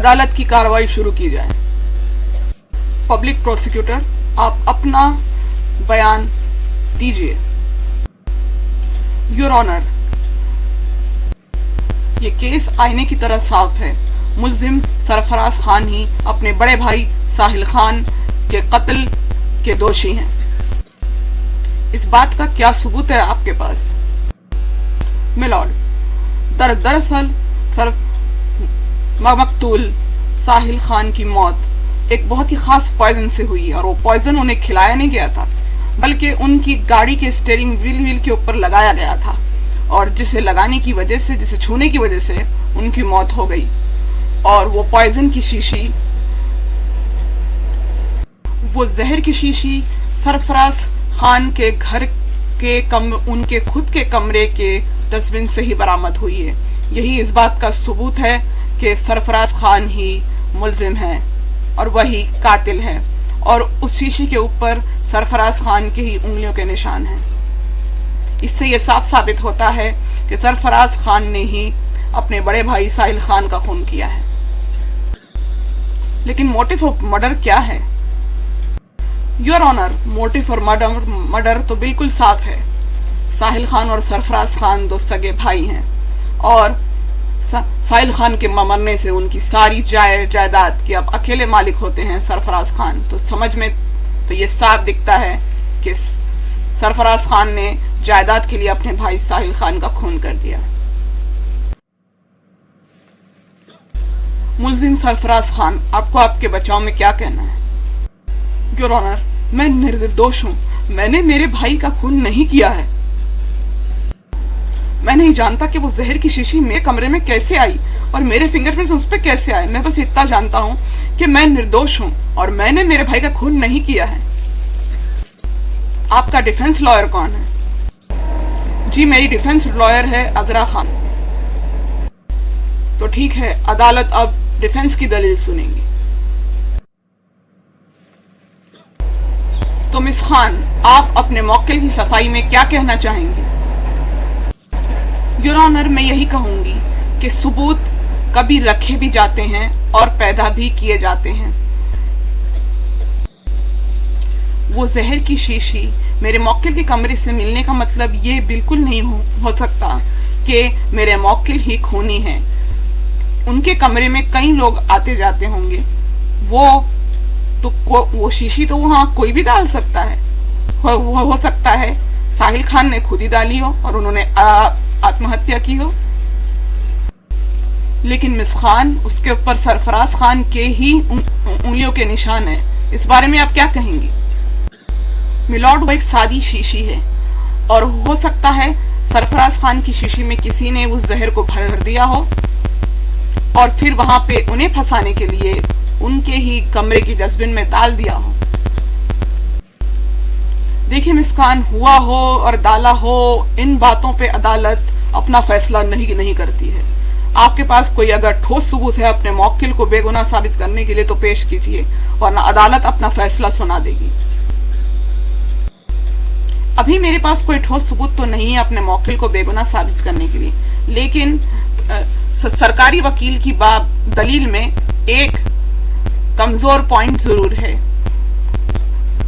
अदालत की कार्रवाई शुरू की जाए। पब्लिक प्रोसिक्यूटर, आप अपना बयान दीजिए। योर ऑनर, ये केस आईने की तरह साफ है। मुल्जिम सरफराज खान ही अपने बड़े भाई साहिल खान के कत्ल के दोषी हैं। इस बात का क्या सबूत है आपके पास? मिलॉर्ड, दरअसल मकतूल साहिल खान की मौत एक बहुत ही खास पॉइजन से हुई है, और वो पॉइजन उन्हें खिलाया नहीं गया था, बल्कि उनकी गाड़ी के स्टीयरिंग व्हील के ऊपर लगाया गया था, और जिसे लगाने की वजह से, जिसे छूने की वजह से उनकी मौत हो गई। और वो पॉइजन की शीशी, वो जहर की शीशी सरफराज खान के घर के उनके खुद के कमरे के डस्टबिन से ही बरामद हुई है। यही इस बात का सबूत है कि सरफराज खान ही मुल्जिम है और वही कातिल है, और उस शीशी के ऊपर सरफराज खान के ही उंगलियों के निशान हैं। इससे यह साफ साबित होता है कि सरफराज खान ने ही अपने बड़े भाई साहिल खान का खून किया है। लेकिन मोटिव ऑफ मर्डर क्या है? Your honour, motive for murder तो बिल्कुल साफ है। साहिल खान और सरफराज खान दो सगे भाई हैं, और साहिल खान के मरने से उनकी सारी जायदाद के अब अकेले मालिक होते हैं सरफराज खान। तो समझ में तो ये साफ दिखता है कि सरफराज खान ने जायदाद के लिए अपने भाई साहिल खान का खून कर दिया। मुल्जिम सरफराज खान, आपको आपके बचाव में क्या कहना है? योर ऑनर, मैं निर्दोष हूँ। मैंने मेरे भाई का खून नहीं किया है। मैं नहीं जानता कि वो जहर की शीशी मेरे कमरे में कैसे आई और मेरे फिंगरप्रिंट्स उस पर कैसे आए। मैं बस इतना जानता हूँ कि मैं निर्दोष हूँ और मैंने मेरे भाई का खून नहीं किया है। आपका डिफेंस लॉयर कौन है? जी, मेरी डिफेंस लॉयर है अजरा खान। तो ठीक है, अदालत अब डिफेंस की दलील सुनेगी। तो मिस खान, आप अपने मौकिल की सफाई में क्या कहना चाहेंगी? योर ऑनर, मैं यही कहूंगी कि सबूत कभी रखे भी जाते हैं और पैदा भी किए जाते हैं। वो जहर की शीशी मेरे मौकिल के कमरे से मिलने का मतलब ये बिल्कुल नहीं हो सकता कि मेरे मौकिल ही खूनी हैं। उनके कमरे में कई लोग आते जाते होंगे। वो शीशी तो वहां कोई भी डाल सकता है। हो सकता है साहिल खान ने खुद ही डाली हो और उन्होंने आत्महत्या की हो। लेकिन मिस खान, उसके ऊपर सरफराज खान के ही उंगलियों के निशान है। इस बारे में आप क्या कहेंगी? मिलॉर्ड, वो एक सादी शीशी है और हो सकता है सरफराज खान की शीशी में किसी ने उस जहर को भर दिया हो और फिर वहां पे उन्हें फंसाने के लिए उनके ही कमरे की डस्टबिन में डाल दिया हो। देखिए मिस खान, हुआ हो और डाला हो, इन बातों पे अदालत अपना फैसला नहीं करती है। आपके पास कोई अगर ठोस सबूत है अपने मौकिल को बेगुनाह साबित करने के लिए तो पेश कीजिए, वरना अदालत अपना फैसला सुना देगी। अभी मेरे पास कोई ठोस सबूत तो नहीं है अपने मौकिल को बेगुनाह साबित करने के लिए, लेकिन सरकारी वकील की दलील में एक कमजोर पॉइंट जरूर है।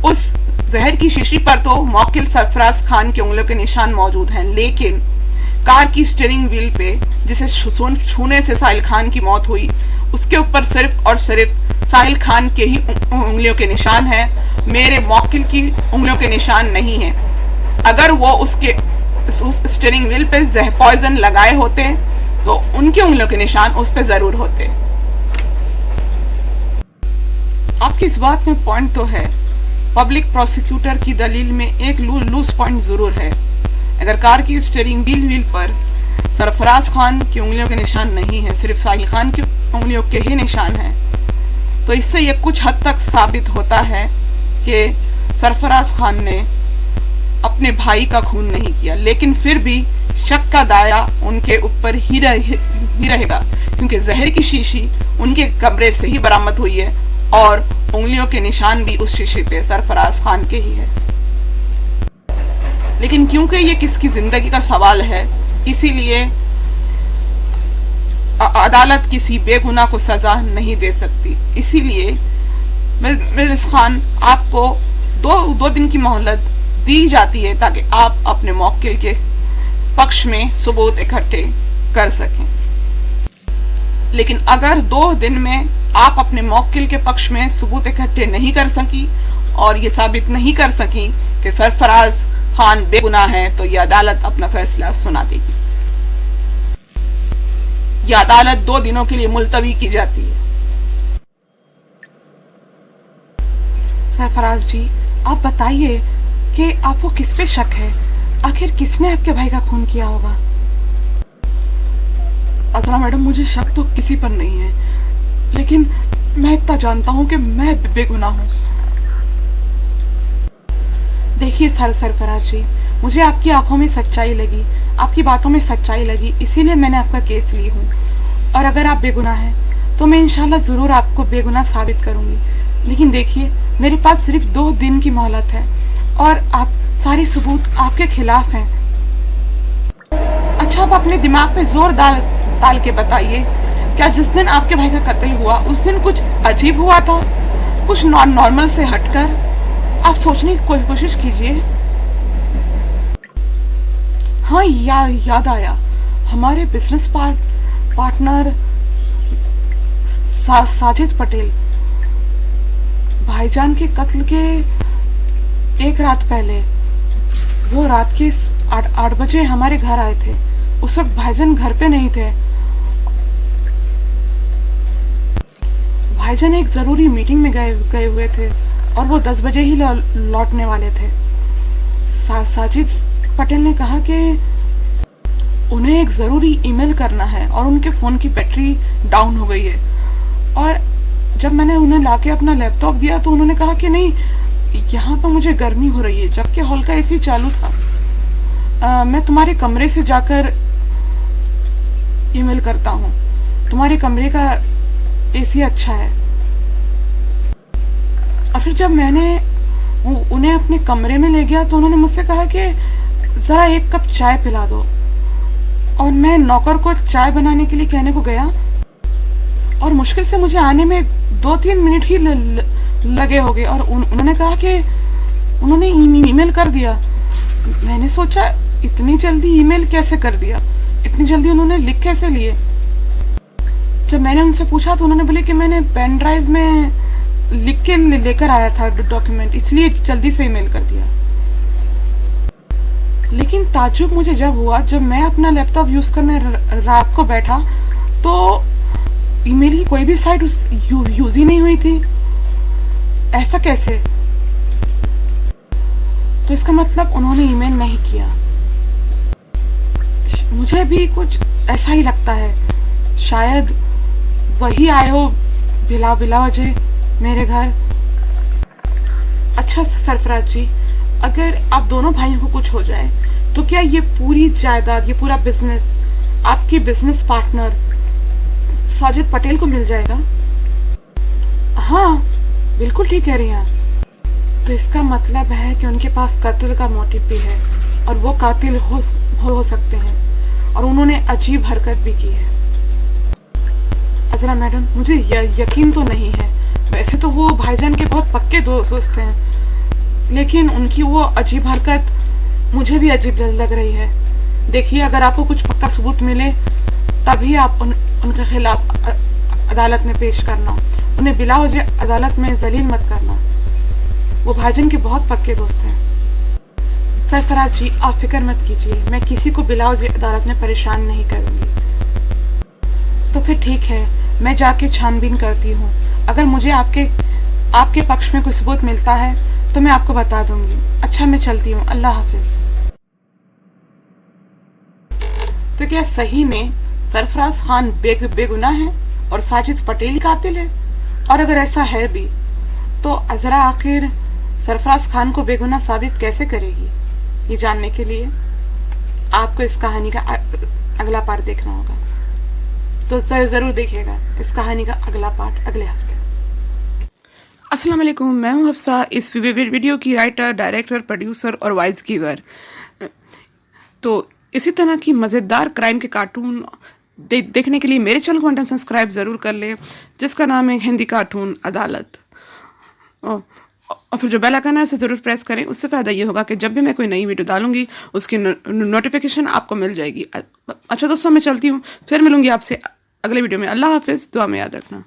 उस जहर की शीशी पर तो मौकिल सरफराज खान की उंगलियों के निशान मौजूद हैं, लेकिन कार की स्टीयरिंग व्हील पे जिसे छूने से साहिल खान की मौत हुई, उसके ऊपर सिर्फ और सिर्फ साहिल खान के ही उंगलियों के निशान हैं। मेरे मौकिल की उंगलियों के निशान नहीं है। अगर वो उस स्टीयरिंग व्हील पे पॉइजन लगाए होते तो उनकी उंगलियों के निशान उस पे जरूर होते। आपकी इस बात में पॉइंट तो है। पब्लिक प्रोसिक्यूटर की दलील में एक लूज पॉइंट जरूर है। अगर कार की स्टीयरिंग व्हील पर सरफराज खान की उंगलियों के निशान नहीं है, सिर्फ साहिल खान की उंगलियों के ही निशान हैं, तो इससे यह कुछ हद तक साबित होता है कि सरफराज खान ने अपने भाई का खून नहीं किया। लेकिन फिर भी शक का दायरा उनके ऊपर ही रहेगा, क्योंकि जहर की शीशी उनके कमरे से ही बरामद हुई है और उंगलियों के निशान भी उस शीशी पे सरफराज खान के ही है। लेकिन क्योंकि ये किसकी जिंदगी का सवाल है, इसीलिए अदालत किसी बेगुनाह को सजा नहीं दे सकती। इसीलिए मिर्ज़ खान आपको दो दिन की मोहलत दी जाती है ताकि आप अपने मौकिल के पक्ष में सबूत इकट्ठे कर सकें। लेकिन अगर 2 दिन में आप अपने मौकिल के पक्ष में सबूत इकट्ठे नहीं कर सकी और ये साबित नहीं कर सकी कि सरफराज खान बेगुनाह है, तो यह अदालत अपना फैसला सुना देगी। यह अदालत 2 दिनों के लिए मुलतवी की जाती है। सरफराज जी, आप बताइए कि आपको किस पे शक है? आखिर किसने आपके भाई का खून किया होगा? अज़रा मैडम, मुझे शक तो किसी पर नहीं है, लेकिन मैं इतना जानता हूं कि मैं बेगुनाह हूं। देखिए सरफराज जी, मुझे आपकी आंखों में सच्चाई लगी, आपकी बातों में सच्चाई लगी, इसीलिए मैंने आपका केस ली हूँ। और अगर आप बेगुनाह हैं तो मैं इंशाल्लाह ज़रूर आपको बेगुनाह साबित करूँगी। लेकिन देखिए, मेरे पास सिर्फ 2 दिन की मोहलत है और आप सारे सबूत आपके खिलाफ हैं। अच्छा, आप अपने दिमाग पे जोर डाल के बताइए, क्या जिस दिन आपके भाई का कत्ल हुआ उस दिन कुछ अजीब हुआ था, कुछ नॉर्मल से हटकर? आप सोचने की कोशिश कीजिए। हाँ, याद आया, हमारे बिजनेस पार्टनर साजिद पटेल भाईजान के कत्ल के 1 रात पहले, वो रात के 8 बजे हमारे घर आए थे। उस वक्त भाईजान घर पे नहीं थे। भाईजान एक जरूरी मीटिंग में गए हुए थे और वो 10 बजे ही लौटने वाले थे। साजिद पटेल ने कहा कि उन्हें एक ज़रूरी ईमेल करना है और उनके फ़ोन की बैटरी डाउन हो गई है। और जब मैंने उन्हें लाके अपना लैपटॉप दिया तो उन्होंने कहा कि नहीं, यहाँ पर मुझे गर्मी हो रही है, जबकि हॉल का एसी चालू था। मैं तुम्हारे कमरे से जाकर ईमेल करता हूँ, तुम्हारे कमरे का एसी अच्छा है। और फिर जब मैंने उन्हें अपने कमरे में ले गया तो उन्होंने मुझसे कहा कि ज़रा 1 कप चाय पिला दो। और मैं नौकर को चाय बनाने के लिए कहने को गया और मुश्किल से मुझे आने में 2-3 मिनट ही लगे होंगे और उन्होंने कहा कि उन्होंने ईमेल कर दिया। मैंने सोचा इतनी जल्दी ईमेल कैसे कर दिया, इतनी जल्दी उन्होंने लिख कैसे लिए। जब मैंने उनसे पूछा तो उन्होंने बोले कि मैंने पेन ड्राइव में लिख के लेकर आया था डॉक्यूमेंट, इसलिए जल्दी से ईमेल कर दिया। लेकिन ताज्जुब मुझे जब हुआ, जब मैं अपना लैपटॉप यूज करने रात को बैठा तो ईमेल की कोई भी साइट यूज ही नहीं हुई थी। ऐसा कैसे? तो इसका मतलब उन्होंने ईमेल नहीं किया। मुझे भी कुछ ऐसा ही लगता है, शायद वही आए हो बिला वजह मेरे घर। अच्छा सरफराज जी, अगर आप दोनों भाइयों को कुछ हो जाए तो क्या ये पूरी जायदाद, ये पूरा बिजनेस आपके बिजनेस पार्टनर साजिद पटेल को मिल जाएगा? हाँ, बिल्कुल ठीक कह रही हैं। तो इसका मतलब है कि उनके पास कत्ल का मोटिव भी है और वो कातिल हो सकते हैं और उन्होंने अजीब हरकत भी की है। अज़रा मैडम, मुझे यकीन तो नहीं है। वैसे तो वो भाईजान के बहुत पक्के दोस्त हैं, लेकिन उनकी वो अजीब हरकत मुझे भी अजीब लग रही है। देखिए, अगर आपको कुछ पक्का सबूत मिले तभी आप उनके खिलाफ अदालत में पेश करना, उन्हें बिला वजह अदालत में जलील मत करना। वो भाईजान के बहुत पक्के दोस्त हैं। सरफराज जी, आप फिक्र मत कीजिए, मैं किसी को बिला वजह अदालत में परेशान नहीं करूँगी। तो फिर ठीक है, मैं जाके छानबीन करती हूँ। अगर मुझे आपके पक्ष में कोई सबूत मिलता है तो मैं आपको बता दूंगी। अच्छा, मैं चलती हूँ, अल्लाह हाफिज। तो क्या सही में सरफराज खान बेगुनाह है और साजिद पटेल कातिल है? और अगर ऐसा है भी तो अज़रा आखिर सरफराज खान को बेगुनाह साबित कैसे करेगी? ये जानने के लिए आपको इस कहानी का अगला पार्ट देखना होगा। तो जरूर देखिएगा इस कहानी का अगला पार्ट अगले हफ्ते। अस्सलाम वालेकुम, मैं हूं हफ्सा, इस वीडियो की राइटर, डायरेक्टर, प्रोड्यूसर और वॉइस गिवर। तो इसी तरह की मज़ेदार क्राइम के कार्टून देखने के लिए मेरे चैनल को सब्सक्राइब ज़रूर कर ले, जिसका नाम है हिंदी कार्टून अदालत। और फिर जो बेल आइकन है उसे ज़रूर प्रेस करें। उससे फ़ायदा ये होगा कि जब भी मैं कोई नई वीडियो डालूंगी उसकी नोटिफिकेशन आपको मिल जाएगी। अच्छा दोस्तों, मैं चलती हूँ, फिर मिलूंगी आपसे अगले वीडियो में। अल्लाह हाफिज़, दुआ में याद रखना।